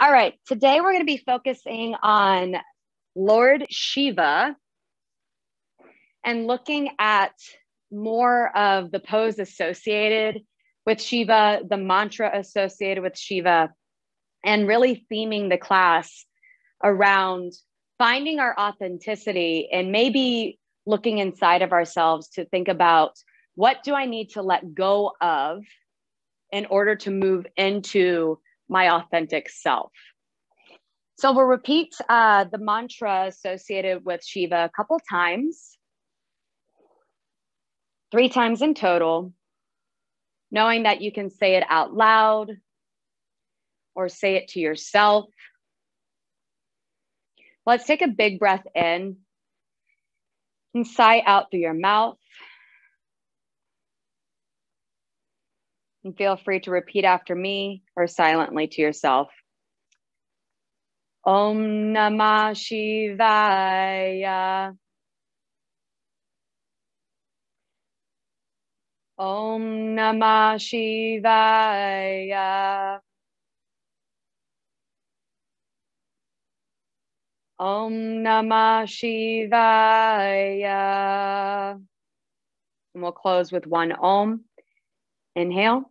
All right, today we're going to be focusing on Lord Shiva and looking at more of the pose associated with Shiva, the mantra associated with Shiva, and really theming the class around finding our authenticity and maybe looking inside of ourselves to think about, what do I need to let go of in order to move into my authentic self? So we'll repeat the mantra associated with Shiva a couple times, 3 times in total, knowing that you can say it out loud or say it to yourself. Let's take a big breath in and sigh out through your mouth. And feel free to repeat after me or silently to yourself. Om Namah Shivaya. Om Namah Shivaya. Om Namah Shivaya. And we'll close with one Om. Inhale.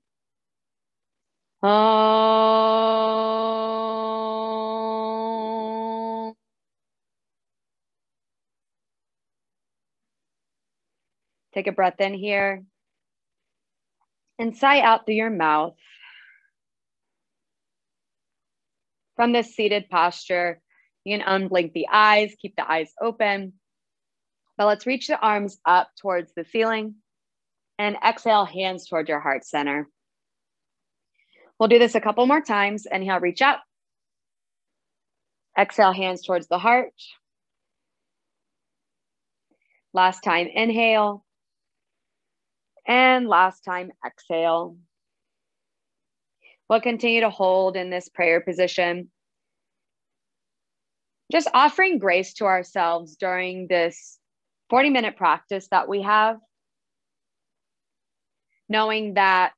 Om. Take a breath in here and sigh out through your mouth. From this seated posture, you can unblink the eyes, keep the eyes open. But let's reach the arms up towards the ceiling and exhale, hands toward your heart center. We'll do this a couple more times. Inhale, reach up. Exhale, hands towards the heart. Last time, inhale. And last time, exhale. We'll continue to hold in this prayer position. Just offering grace to ourselves during this 40-minute practice that we have. Knowing that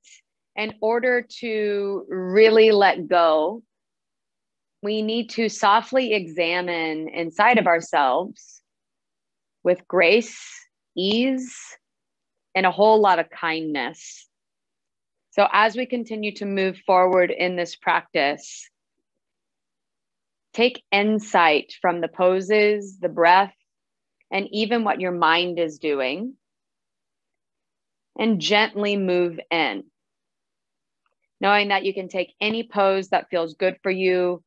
in order to really let go, we need to softly examine inside of ourselves with grace, ease, and a whole lot of kindness. So as we continue to move forward in this practice, take insight from the poses, the breath, and even what your mind is doing, and gently move in. Knowing that you can take any pose that feels good for you,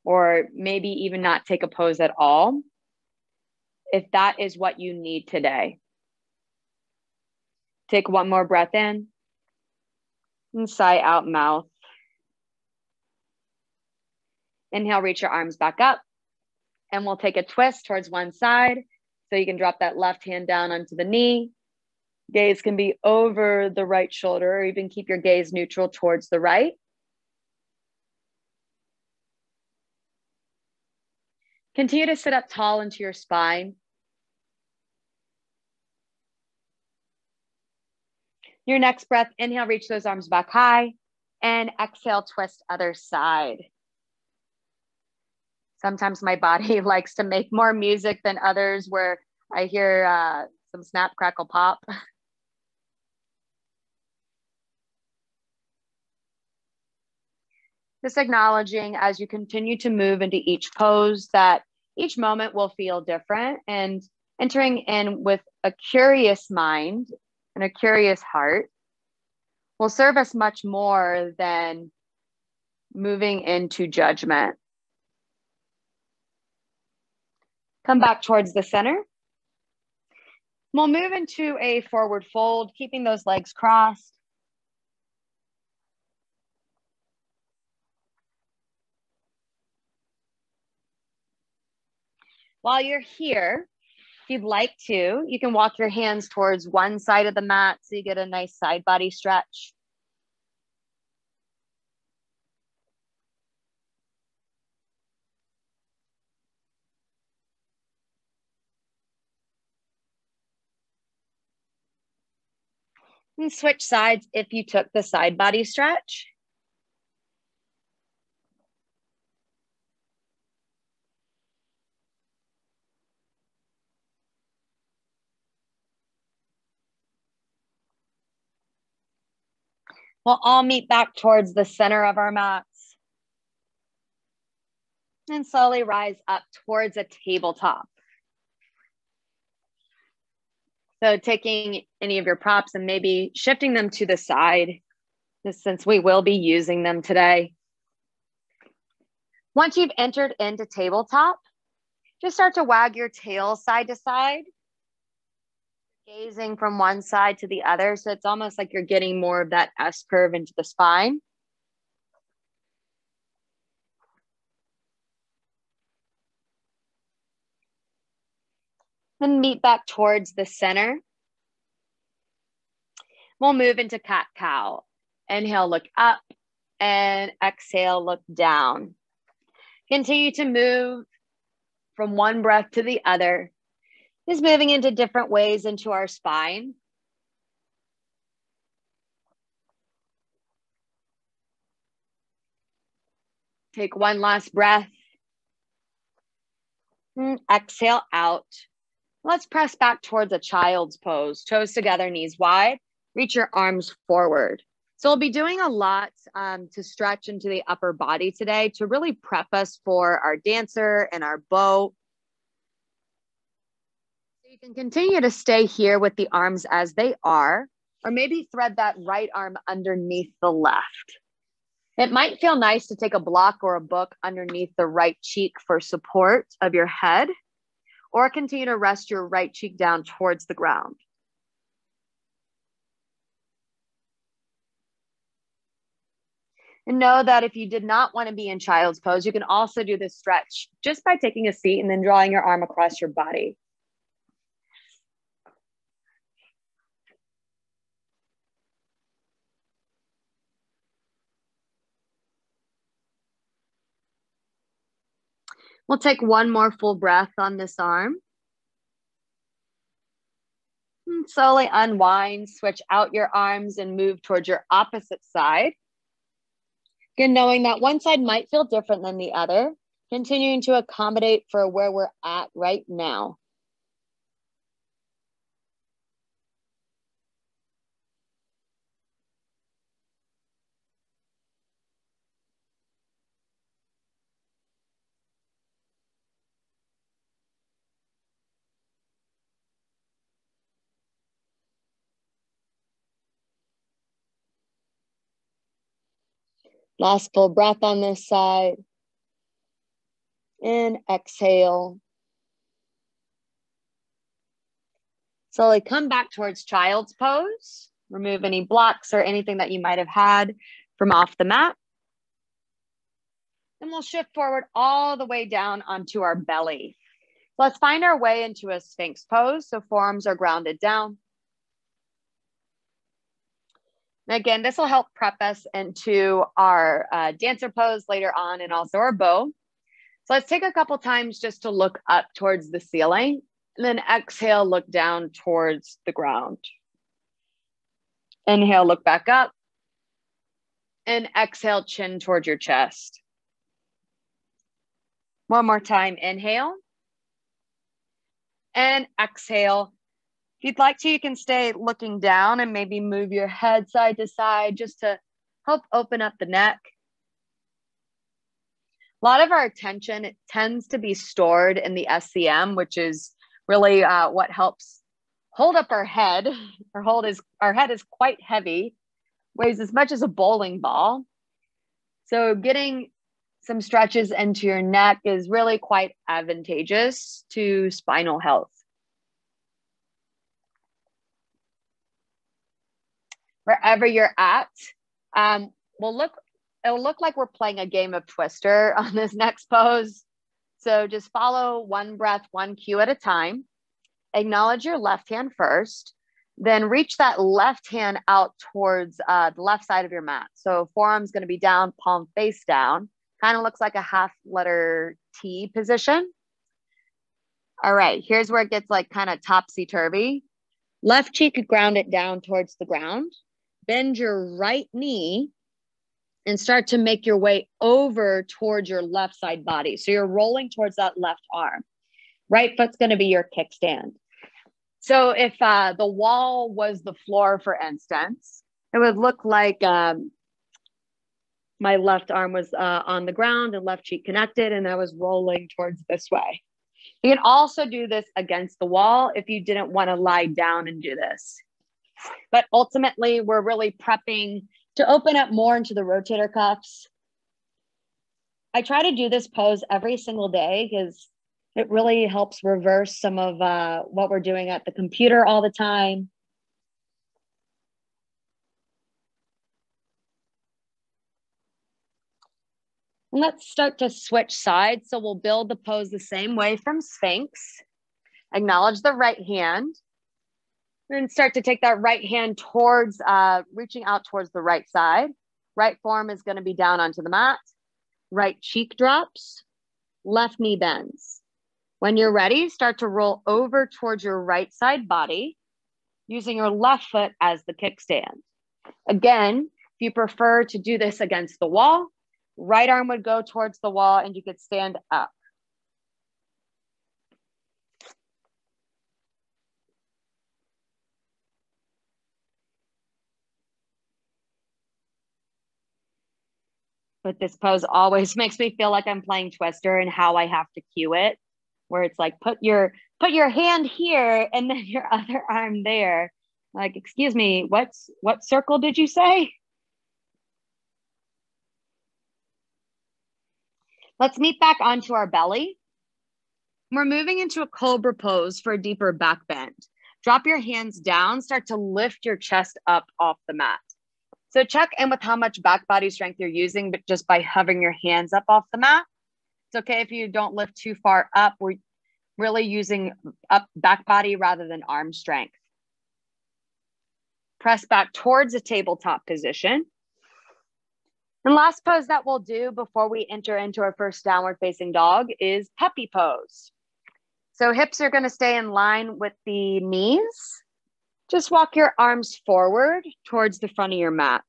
or maybe even not take a pose at all, if that is what you need today. Take one more breath in and sigh out mouth. Inhale, reach your arms back up, and we'll take a twist towards one side. So you can drop that left hand down onto the knee. Gaze can be over the right shoulder, or even keep your gaze neutral towards the right. Continue to sit up tall into your spine. Your next breath, inhale, reach those arms back high, and exhale, twist other side. Sometimes my body likes to make more music than others, where I hear some snap, crackle, pop. Just acknowledging as you continue to move into each pose that each moment will feel different, and entering in with a curious mind and a curious heart will serve us much more than moving into judgment. Come back towards the center. We'll move into a forward fold, keeping those legs crossed. While you're here, if you'd like to, you can walk your hands towards one side of the mat so you get a nice side body stretch. And switch sides if you took the side body stretch. We'll all meet back towards the center of our mats. And slowly rise up towards a tabletop. So taking any of your props and maybe shifting them to the side, since we will be using them today. Once you've entered into tabletop, just start to wag your tail side to side, gazing from one side to the other. So it's almost like you're getting more of that S curve into the spine. Then meet back towards the center. We'll move into cat-cow. Inhale, look up, and exhale, look down. Continue to move from one breath to the other, just moving into different ways into our spine. Take one last breath. And exhale out. Let's press back towards a child's pose. Toes together, knees wide. Reach your arms forward. So we'll be doing a lot to stretch into the upper body today to really prep us for our dancer and our bow. So you can continue to stay here with the arms as they are, or maybe thread that right arm underneath the left. It might feel nice to take a block or a book underneath the right cheek for support of your head, or continue to rest your right cheek down towards the ground. And know that if you did not want to be in child's pose, you can also do this stretch just by taking a seat and then drawing your arm across your body. We'll take one more full breath on this arm. And slowly unwind, switch out your arms and move towards your opposite side. Again, knowing that one side might feel different than the other, continuing to accommodate for where we're at right now. Last full breath on this side. And exhale. Slowly come back towards child's pose. Remove any blocks or anything that you might have had from off the mat. And we'll shift forward all the way down onto our belly. Let's find our way into a Sphinx pose. So forearms are grounded down. And again, this will help prep us into our dancer pose later on and also our bow. So let's take a couple times just to look up towards the ceiling and then exhale, look down towards the ground. Inhale, look back up and exhale, chin towards your chest. One more time, inhale and exhale. If you'd like to, you can stay looking down and maybe move your head side to side just to help open up the neck. A lot of our attention, it tends to be stored in the SCM, which is really what helps hold up our head. Our head is quite heavy, weighs as much as a bowling ball. So getting some stretches into your neck is really quite advantageous to spinal health. Wherever you're at, it'll look like we're playing a game of Twister on this next pose. So just follow one breath, one cue at a time. Acknowledge your left hand first, then reach that left hand out towards the left side of your mat. So forearm's going to be down, palm face down. Kind of looks like a half letter T position. All right, here's where it gets like kind of topsy-turvy. Left cheek, ground it down towards the ground. Bend your right knee and start to make your way over towards your left side body. So you're rolling towards that left arm. Right foot's going to be your kickstand. So if the wall was the floor, for instance, it would look like my left arm was on the ground and left cheek connected, and I was rolling towards this way. You can also do this against the wall if you didn't want to lie down and do this. But ultimately, we're really prepping to open up more into the rotator cuffs. I try to do this pose every single day because it really helps reverse some of what we're doing at the computer all the time. And let's start to switch sides. So we'll build the pose the same way from Sphinx. Acknowledge the right hand. Then start to take that right hand towards, reaching out towards the right side. Right forearm is going to be down onto the mat. Right cheek drops. Left knee bends. When you're ready, start to roll over towards your right side body, using your left foot as the kickstand. Again, if you prefer to do this against the wall, right arm would go towards the wall and you could stand up. But this pose always makes me feel like I'm playing Twister and how I have to cue it, where it's like, put your hand here and then your other arm there. Like, excuse me, what circle did you say? Let's meet back onto our belly. We're moving into a cobra pose for a deeper back bend. Drop your hands down, start to lift your chest up off the mat. So check in with how much back body strength you're using, but just by hovering your hands up off the mat. It's okay if you don't lift too far up. We're really using up back body rather than arm strength. Press back towards a tabletop position. And last pose that we'll do before we enter into our first downward facing dog is puppy pose. So hips are going to stay in line with the knees. Just walk your arms forward towards the front of your mat.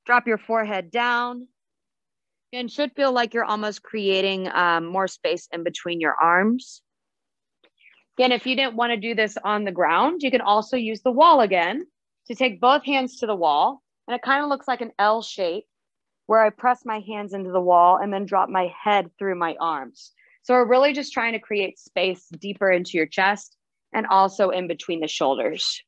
Drop your forehead down and should feel like you're almost creating more space in between your arms. Again, if you didn't want to do this on the ground, you can also use the wall again to take both hands to the wall. And it kind of looks like an L shape where I press my hands into the wall and then drop my head through my arms. So we're really just trying to create space deeper into your chest and also in between the shoulders.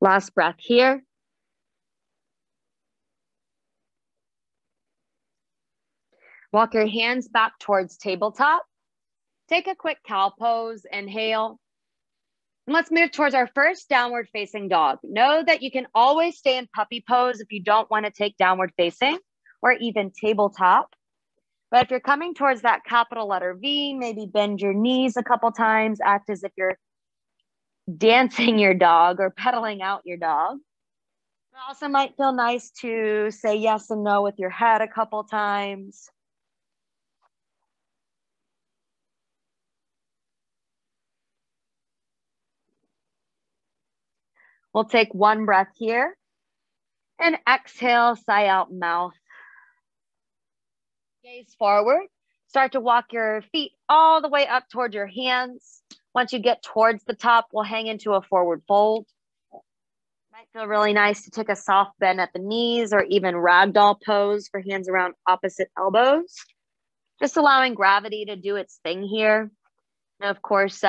Last breath here. Walk your hands back towards tabletop. Take a quick cow pose, inhale. And let's move towards our first downward facing dog. Know that you can always stay in puppy pose if you don't want to take downward facing or even tabletop. But if you're coming towards that capital letter V, maybe bend your knees a couple times, act as if you're dancing your dog or pedaling out your dog. It also might feel nice to say yes and no with your head a couple times. We'll take one breath here and exhale, sigh out mouth. Gaze forward. Start to walk your feet all the way up towards your hands. Once you get towards the top, we'll hang into a forward fold. Might feel really nice to take a soft bend at the knees or even ragdoll pose for hands around opposite elbows. Just allowing gravity to do its thing here. And of course,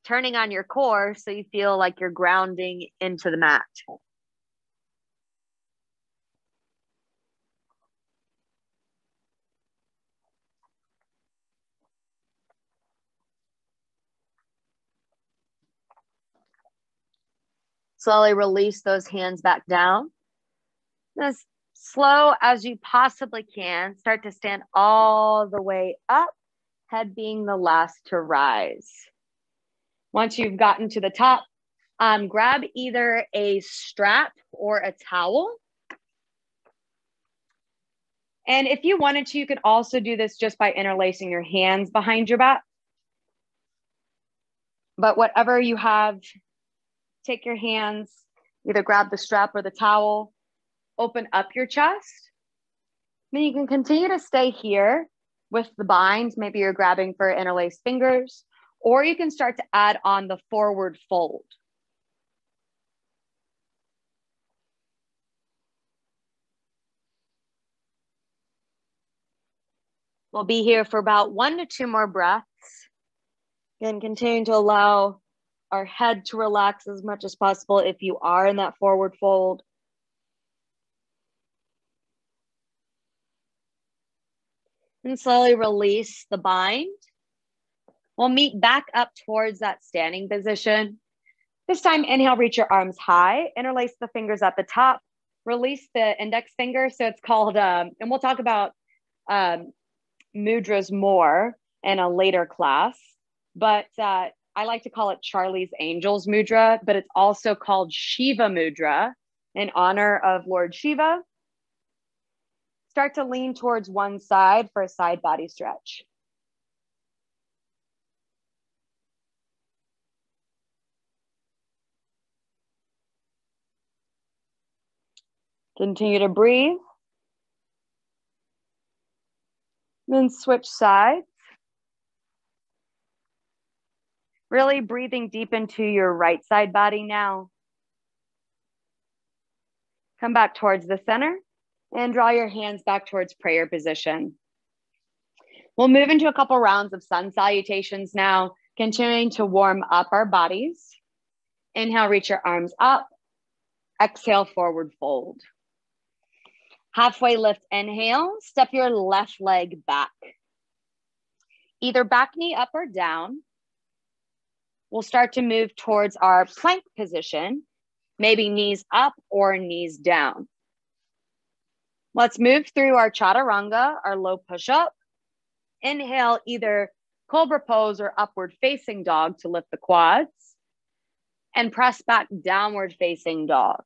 turning on your core so you feel like you're grounding into the mat. Slowly release those hands back down. As slow as you possibly can, start to stand all the way up, head being the last to rise. Once you've gotten to the top, grab either a strap or a towel. And if you wanted to, you could also do this just by interlacing your hands behind your back. But whatever you have, take your hands, either grab the strap or the towel, open up your chest. Then you can continue to stay here with the bind. Maybe you're grabbing for interlaced fingers, or you can start to add on the forward fold. We'll be here for about 1 to 2 more breaths. Again, continue to allow our head to relax as much as possible if you are in that forward fold. And slowly release the bind. We'll meet back up towards that standing position. This time, inhale, reach your arms high, interlace the fingers at the top, release the index finger. So it's called, and we'll talk about mudras more in a later class, but I like to call it Charlie's Angels Mudra, but it's also called Shiva Mudra in honor of Lord Shiva. Start to lean towards one side for a side body stretch. Continue to breathe. Then switch sides. Really breathing deep into your right side body now. Come back towards the center and draw your hands back towards prayer position. We'll move into a couple rounds of sun salutations now, continuing to warm up our bodies. Inhale, reach your arms up. Exhale, forward fold. Halfway lift, inhale, step your left leg back. Either back knee up or down. We'll start to move towards our plank position, maybe knees up or knees down. Let's move through our Chaturanga, our low push-up. Inhale, either Cobra Pose or upward facing dog to lift the quads, and press back downward facing dog.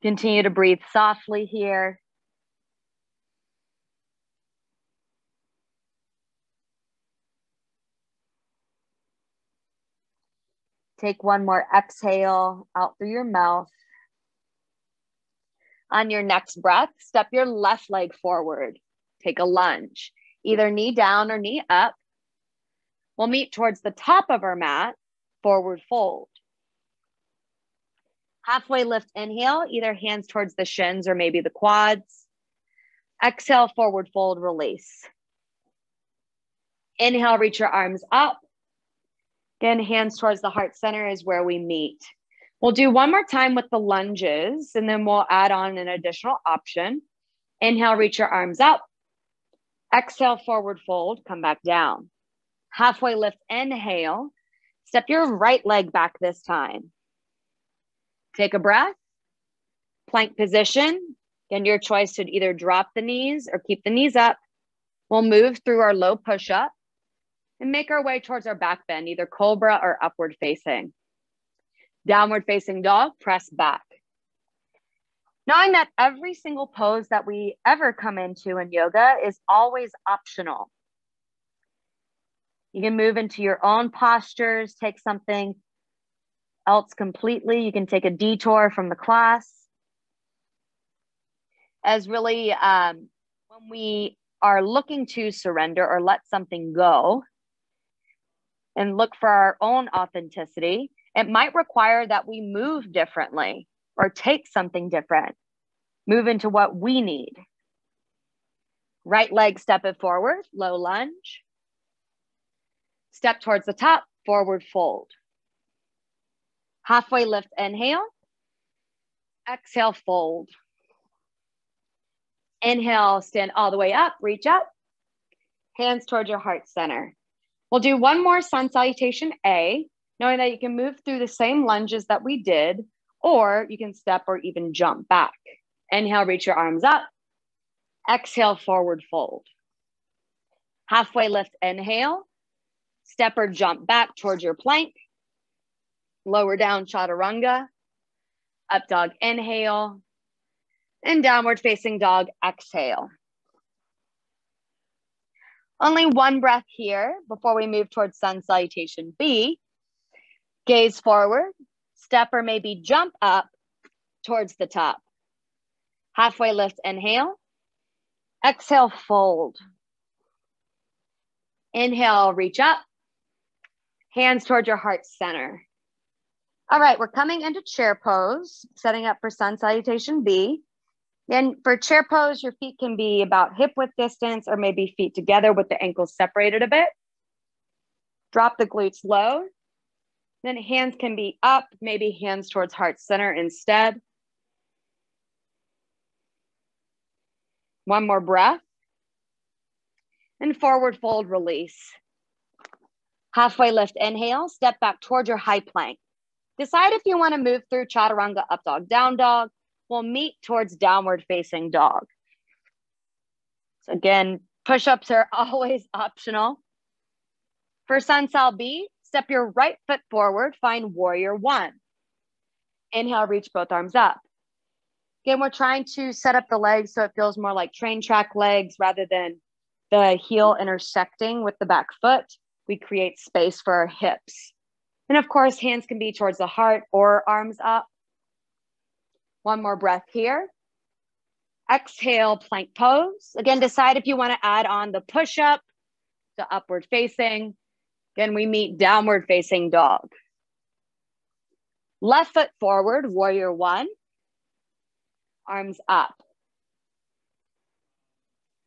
Continue to breathe softly here. Take one more exhale out through your mouth. On your next breath, step your left leg forward. Take a lunge, either knee down or knee up. We'll meet towards the top of our mat, forward fold. Halfway lift, inhale, either hands towards the shins or maybe the quads. Exhale, forward fold, release. Inhale, reach your arms up. Again, hands towards the heart center is where we meet. We'll do one more time with the lunges, and then we'll add on an additional option. Inhale, reach your arms up. Exhale, forward fold, come back down. Halfway lift, inhale. Step your right leg back this time. Take a breath. Plank position. Again, your choice to either drop the knees or keep the knees up. We'll move through our low push-up and make our way towards our back bend, either cobra or upward facing. Downward facing dog, press back. Knowing that every single pose that we ever come into in yoga is always optional. You can move into your own postures, take something else completely. You can take a detour from the class. As really, when we are looking to surrender or let something go and look for our own authenticity, it might require that we move differently or take something different, move into what we need. Right leg, step it forward, low lunge. Step towards the top, forward fold. Halfway lift, inhale. Exhale, fold. Inhale, stand all the way up, reach up. Hands towards your heart center. We'll do one more sun salutation A, knowing that you can move through the same lunges that we did, or you can step or even jump back. Inhale, reach your arms up. Exhale, forward fold. Halfway lift, inhale. Step or jump back towards your plank. Lower down, Chaturanga. Up dog, inhale. And downward facing dog, exhale. Only one breath here before we move towards sun salutation B. Gaze forward, step or maybe jump up towards the top. Halfway lift, inhale. Exhale, fold. Inhale, reach up. Hands towards your heart center. All right, we're coming into chair pose, setting up for sun salutation B. And for chair pose, your feet can be about hip width distance or maybe feet together with the ankles separated a bit. Drop the glutes low. Then hands can be up, maybe hands towards heart center instead. One more breath. And forward fold, release. Halfway lift, inhale, step back towards your high plank. Decide if you want to move through Chaturanga, up dog, down dog. We'll meet towards downward facing dog. So again, push-ups are always optional. For sun sal B, step your right foot forward, find warrior one. Inhale, reach both arms up. Again, we're trying to set up the legs so it feels more like train track legs rather than the heel intersecting with the back foot. We create space for our hips. And of course, hands can be towards the heart or arms up. One more breath here. Exhale, plank pose. Again, decide if you want to add on the push-up, the upward facing. Again, we meet downward facing dog. Left foot forward, warrior one. Arms up.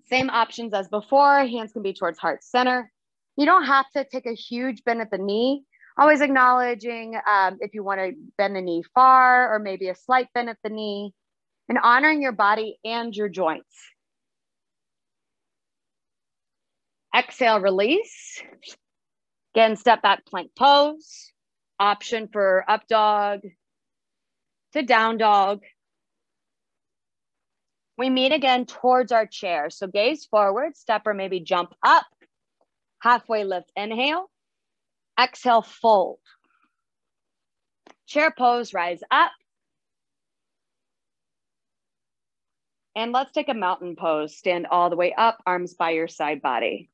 Same options as before. Hands can be towards heart center. You don't have to take a huge bend at the knee. Always acknowledging if you want to bend the knee far or maybe a slight bend at the knee, and honoring your body and your joints. Exhale, release. Again, step back plank pose. Option for up dog to down dog. We meet again towards our chair. So gaze forward, step or maybe jump up. Halfway lift, inhale. Exhale, fold. Chair pose, rise up. And let's take a mountain pose. Stand all the way up, arms by your side body.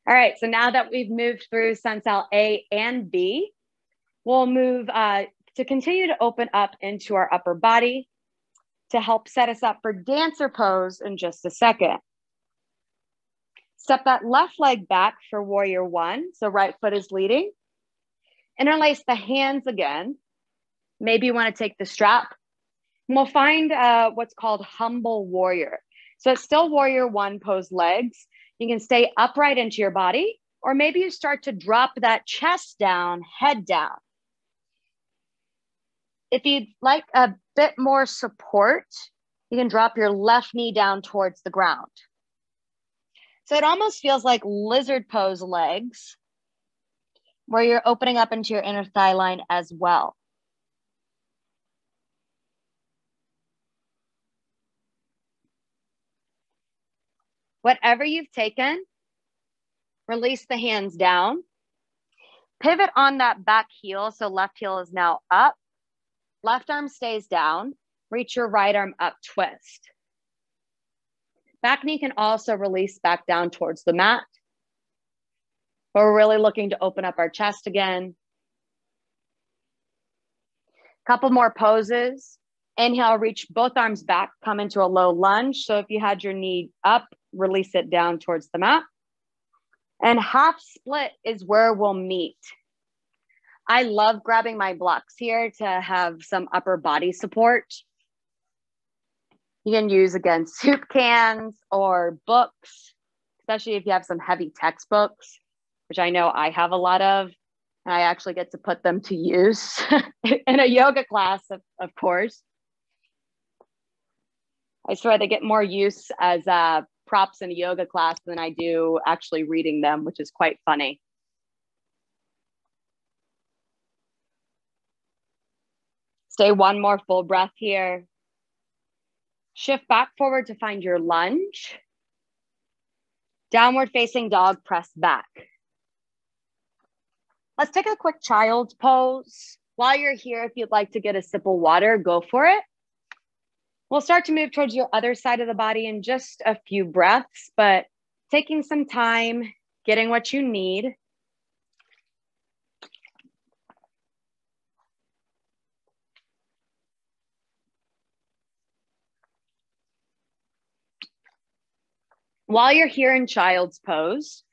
All right, so now that we've moved through sun sal A and B, we'll move to continue to open up into our upper body to help set us up for dancer pose in just a second. Step that left leg back for warrior one. So right foot is leading. Interlace the hands again. Maybe you want to take the strap. And we'll find what's called humble warrior. So it's still warrior one pose legs. You can stay upright into your body, or maybe you start to drop that chest down, head down. If you'd like a bit more support, you can drop your left knee down towards the ground. So it almost feels like lizard pose legs, where you're opening up into your inner thigh line as well. Whatever you've taken, release the hands down. Pivot on that back heel, so left heel is now up. Left arm stays down. Reach your right arm up, twist. Back knee can also release back down towards the mat. But we're really looking to open up our chest again. Couple more poses. Inhale, reach both arms back, come into a low lunge. So if you had your knee up, release it down towards the mat. And half split is where we'll meet. I love grabbing my blocks here to have some upper body support. You can use, again, soup cans or books, especially if you have some heavy textbooks, which I know I have a lot of, and I actually get to put them to use in a yoga class, of course. I swear they get more use as props in a yoga class than I do actually reading them, which is quite funny. Stay one more full breath here. Shift back forward to find your lunge. Downward facing dog, press back. Let's take a quick child's pose. While you're here, if you'd like to get a sip of water, go for it. We'll start to move towards your other side of the body in just a few breaths, but taking some time, getting what you need. While you're here in child's pose,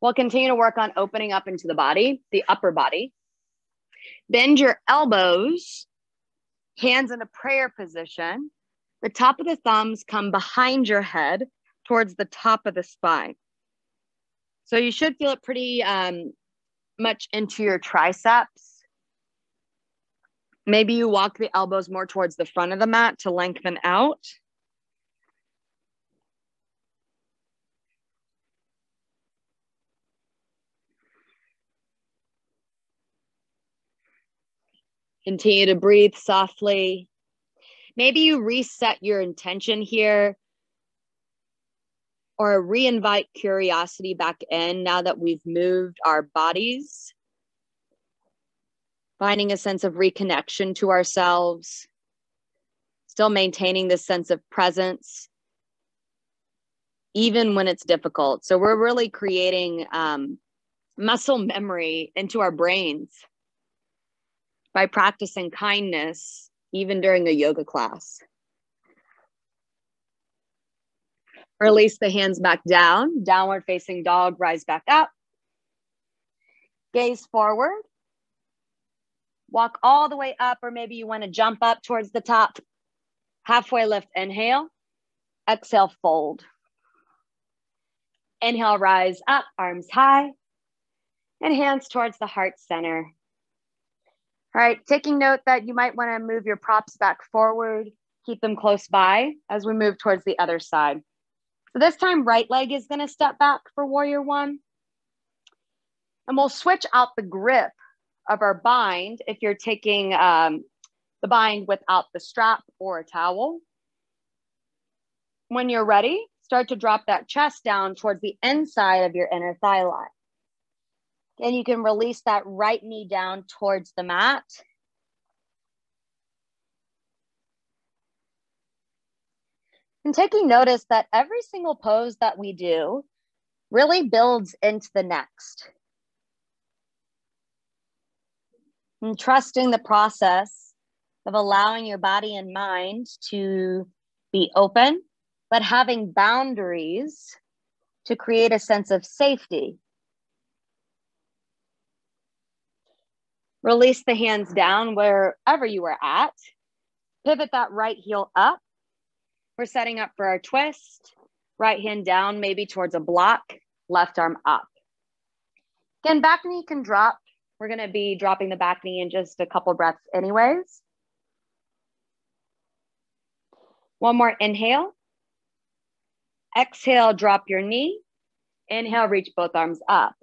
we'll continue to work on opening up into the body, the upper body. Bend your elbows, hands in a prayer position. The top of the thumbs come behind your head towards the top of the spine. So you should feel it pretty much into your triceps. Maybe you walk the elbows more towards the front of the mat to lengthen out. Continue to breathe softly. Maybe you reset your intention here or reinvite curiosity back in now that we've moved our bodies. Finding a sense of reconnection to ourselves. Still maintaining this sense of presence, even when it's difficult. So we're really creating muscle memory into our brains by practicing kindness, even during a yoga class. Release the hands back down, downward facing dog, rise back up. Gaze forward. Walk all the way up, or maybe you want to jump up towards the top. Halfway lift, inhale. Exhale, fold. Inhale, rise up, arms high, and hands towards the heart center. All right, taking note that you might want to move your props back forward, keep them close by as we move towards the other side. So this time, right leg is going to step back for warrior one. And we'll switch out the grip of our bind if you're taking the bind without the strap or a towel. When you're ready, start to drop that chest down towards the inside of your inner thigh line. And you can release that right knee down towards the mat. And taking notice that every single pose that we do really builds into the next. And trusting the process of allowing your body and mind to be open, but having boundaries to create a sense of safety. Release the hands down wherever you are at. Pivot that right heel up. We're setting up for our twist. Right hand down, maybe towards a block, left arm up. Again, back knee can drop. We're going to be dropping the back knee in just a couple breaths anyways. One more inhale. Exhale, drop your knee. Inhale, reach both arms up.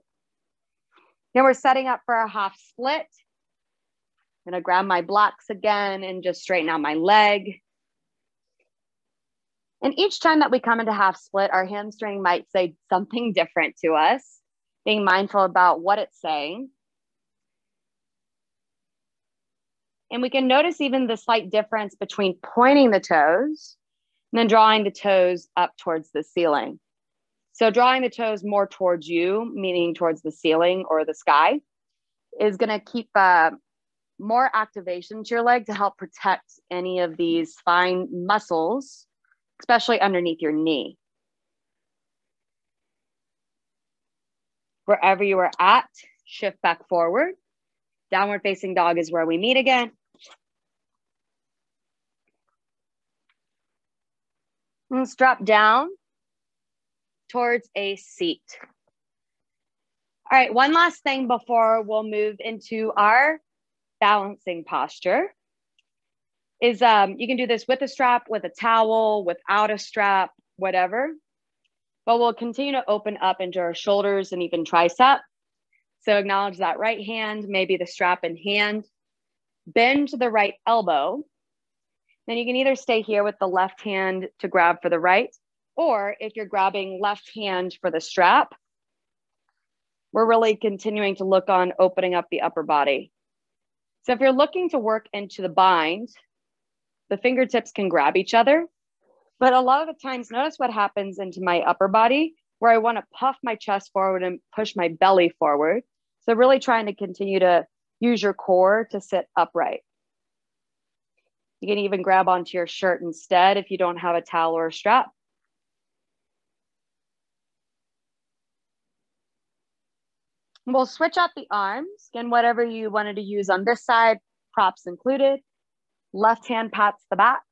Now we're setting up for our half split. I'm going to grab my blocks again and just straighten out my leg. And each time that we come into half split, our hamstring might say something different to us, being mindful about what it's saying. And we can notice even the slight difference between pointing the toes and then drawing the toes up towards the ceiling. So drawing the toes more towards you, meaning towards the ceiling or the sky, is going to keep more activation to your leg to help protect any of these fine muscles, especially underneath your knee. Wherever you are at, shift back forward. Downward facing dog is where we meet again. Let's drop down towards a seat. All right, one last thing before we'll move into our balancing posture is you can do this with a strap, with a towel, without a strap, whatever. But we'll continue to open up into our shoulders and even tricep. So acknowledge that right hand, maybe the strap in hand. Bend to the right elbow. Then you can either stay here with the left hand to grab for the right, or if you're grabbing left hand for the strap, we're really continuing to look on opening up the upper body. So if you're looking to work into the bind, the fingertips can grab each other. But a lot of the times, notice what happens into my upper body, where I want to puff my chest forward and push my belly forward. So really trying to continue to use your core to sit upright. You can even grab onto your shirt instead if you don't have a towel or a strap. We'll switch out the arms. Again, whatever you wanted to use on this side, props included. Left hand pats the back.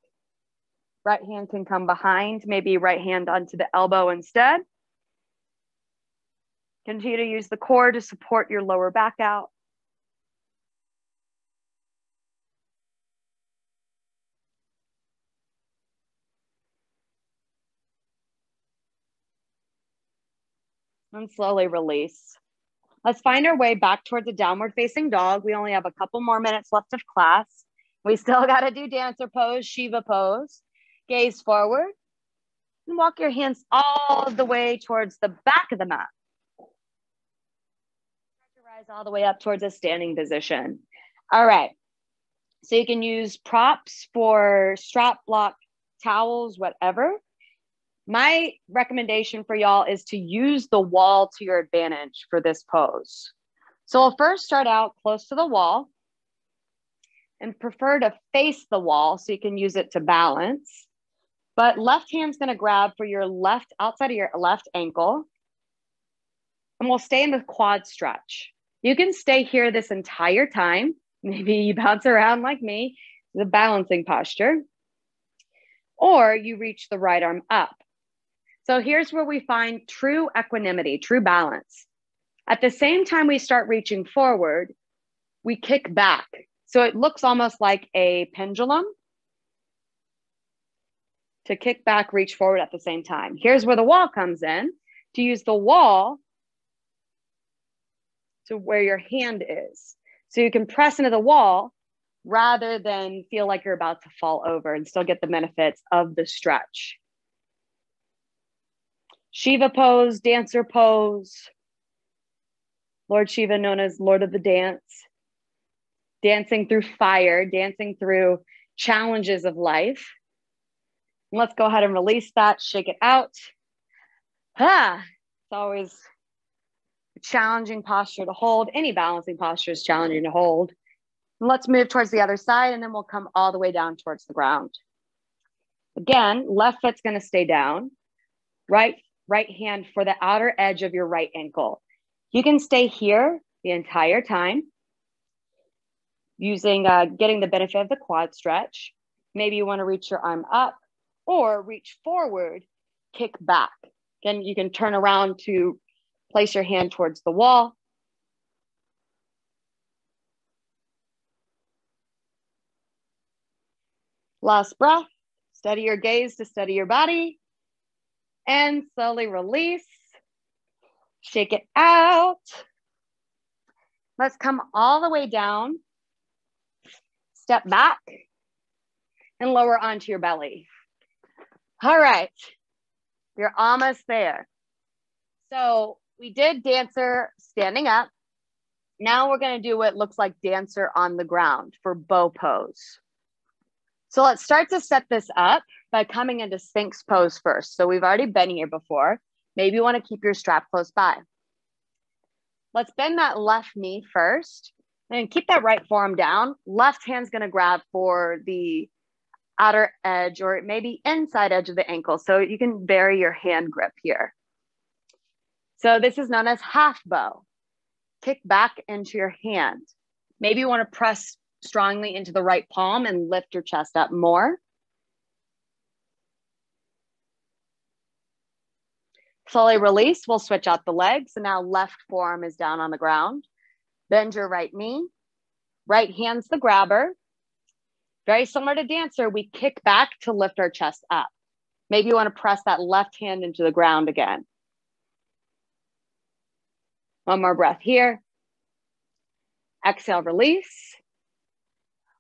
Right hand can come behind, maybe right hand onto the elbow instead. Continue to use the core to support your lower back out. And slowly release. Let's find our way back towards a downward facing dog. We only have a couple more minutes left of class. We still got to do dancer pose, Shiva pose. Gaze forward and walk your hands all the way towards the back of the mat. Rise all the way up towards a standing position. All right. So you can use props for strap, block, towels, whatever. My recommendation for y'all is to use the wall to your advantage for this pose. So we'll first start out close to the wall and prefer to face the wall so you can use it to balance. But left hand's gonna grab for your left, outside of your left ankle. And we'll stay in the quad stretch. You can stay here this entire time. Maybe you bounce around like me, the balancing posture. Or you reach the right arm up. So here's where we find true equanimity, true balance. At the same time we start reaching forward, we kick back. So it looks almost like a pendulum. To kick back, reach forward at the same time. Here's where the wall comes in. To use the wall to where your hand is. So you can press into the wall rather than feel like you're about to fall over and still get the benefits of the stretch. Shiva pose, dancer pose. Lord Shiva, known as Lord of the Dance. Dancing through fire, dancing through challenges of life. And let's go ahead and release that, shake it out. It's always a challenging posture to hold. Any balancing posture is challenging to hold. And let's move towards the other side, and then we'll come all the way down towards the ground. Again, left foot's gonna stay down. Right hand for the outer edge of your right ankle. You can stay here the entire time using, getting the benefit of the quad stretch. Maybe you wanna reach your arm up or reach forward, kick back. Again, you can turn around to place your hand towards the wall. Last breath, steady your gaze to steady your body. And slowly release, shake it out. Let's come all the way down, step back, and lower onto your belly. All right, you're almost there. So we did dancer standing up. Now we're gonna do what looks like dancer on the ground for bow pose. So let's start to set this up by coming into Sphinx pose first. So we've already been here before. Maybe you want to keep your strap close by. Let's bend that left knee first and keep that right forearm down. Left hand's going to grab for the outer edge or maybe inside edge of the ankle. So you can vary your hand grip here. So this is known as half bow. Kick back into your hand. Maybe you want to press strongly into the right palm and lift your chest up more. Slowly release, we'll switch out the legs. So now left forearm is down on the ground. Bend your right knee. Right hand's the grabber. Very similar to dancer, we kick back to lift our chest up. Maybe you want to press that left hand into the ground again. One more breath here. Exhale, release.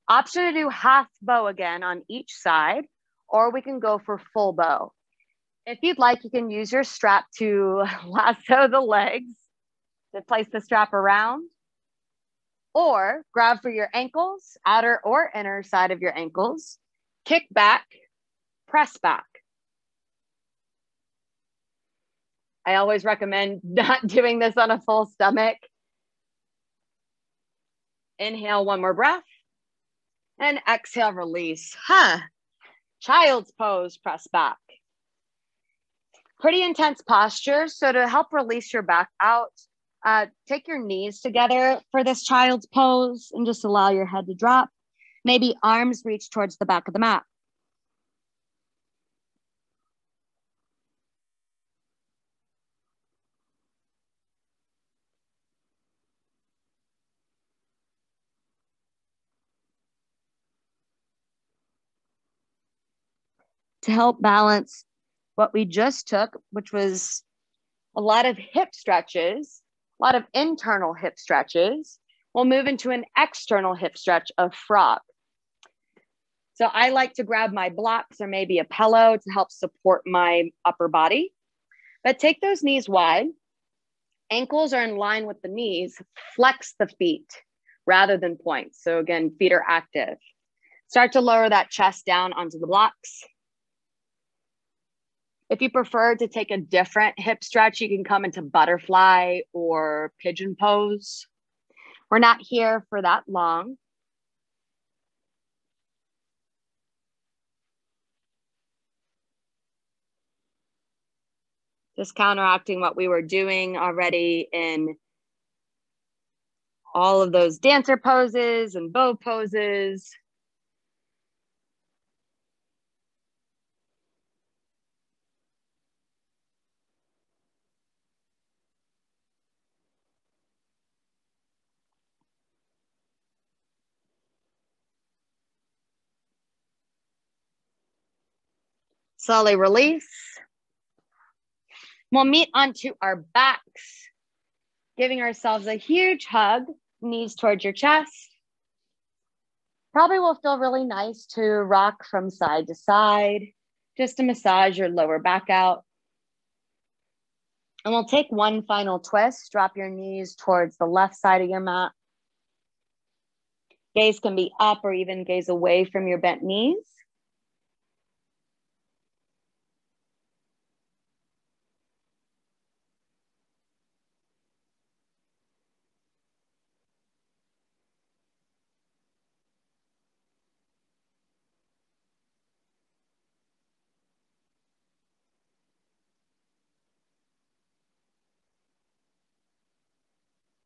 Option to do half bow again on each side, or we can go for full bow. If you'd like, you can use your strap to lasso the legs to place the strap around, or grab for your ankles, outer or inner side of your ankles, kick back, press back. I always recommend not doing this on a full stomach. Inhale, one more breath. And exhale, release. Child's pose, press back. Pretty intense posture. So to help release your back out, Take your knees together for this child's pose and just allow your head to drop. Maybe arms reach towards the back of the mat. To help balance what we just took, which was a lot of hip stretches, a lot of internal hip stretches, we'll move into an external hip stretch of frog. So I like to grab my blocks or maybe a pillow to help support my upper body. But take those knees wide. Ankles are in line with the knees. Flex the feet rather than point. So again, feet are active. Start to lower that chest down onto the blocks. If you prefer to take a different hip stretch, you can come into butterfly or pigeon pose. We're not here for that long. Just counteracting what we were doing already in all of those dancer poses and bow poses. Slowly release. We'll meet onto our backs, giving ourselves a huge hug, knees towards your chest. Probably will feel really nice to rock from side to side, just to massage your lower back out. And we'll take one final twist. Drop your knees towards the left side of your mat. Gaze can be up or even gaze away from your bent knees.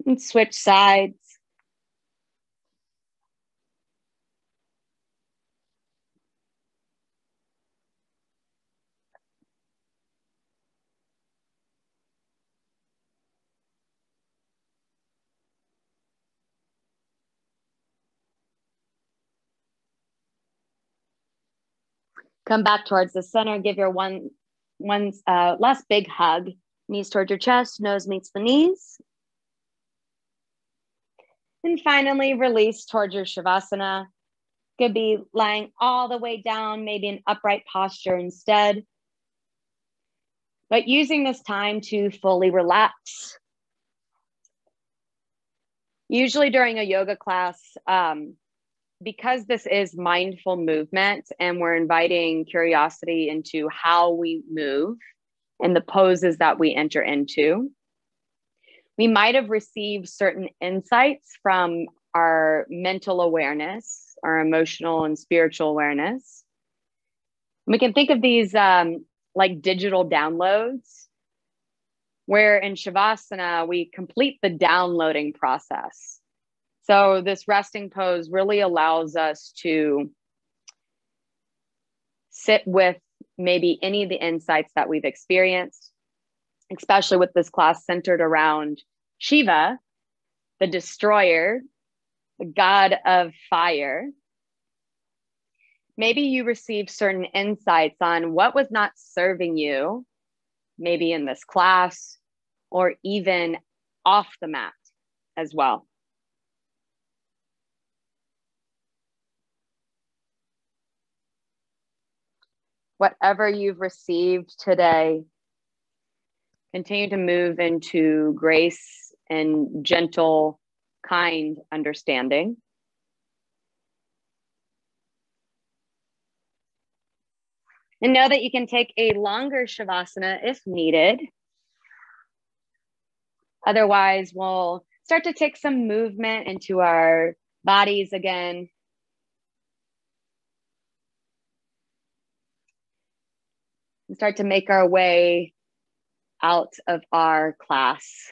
And switch sides. Come back towards the center. Give your one last big hug. Knees towards your chest, nose meets the knees. And finally, release towards your Shavasana. Could be lying all the way down, maybe an upright posture instead. But using this time to fully relax. Usually during a yoga class, because this is mindful movement and we're inviting curiosity into how we move and the poses that we enter into, we might have received certain insights from our mental awareness, our emotional and spiritual awareness. We can think of these like digital downloads, where in Shavasana, we complete the downloading process. So this resting pose really allows us to sit with maybe any of the insights that we've experienced, especially with this class centered around Shiva, the destroyer, the god of fire. Maybe you received certain insights on what was not serving you, maybe in this class or even off the mat as well. Whatever you've received today, continue to move into grace and gentle, kind understanding. And know that you can take a longer Shavasana if needed. Otherwise, we'll start to take some movement into our bodies again. And start to make our way out of our class.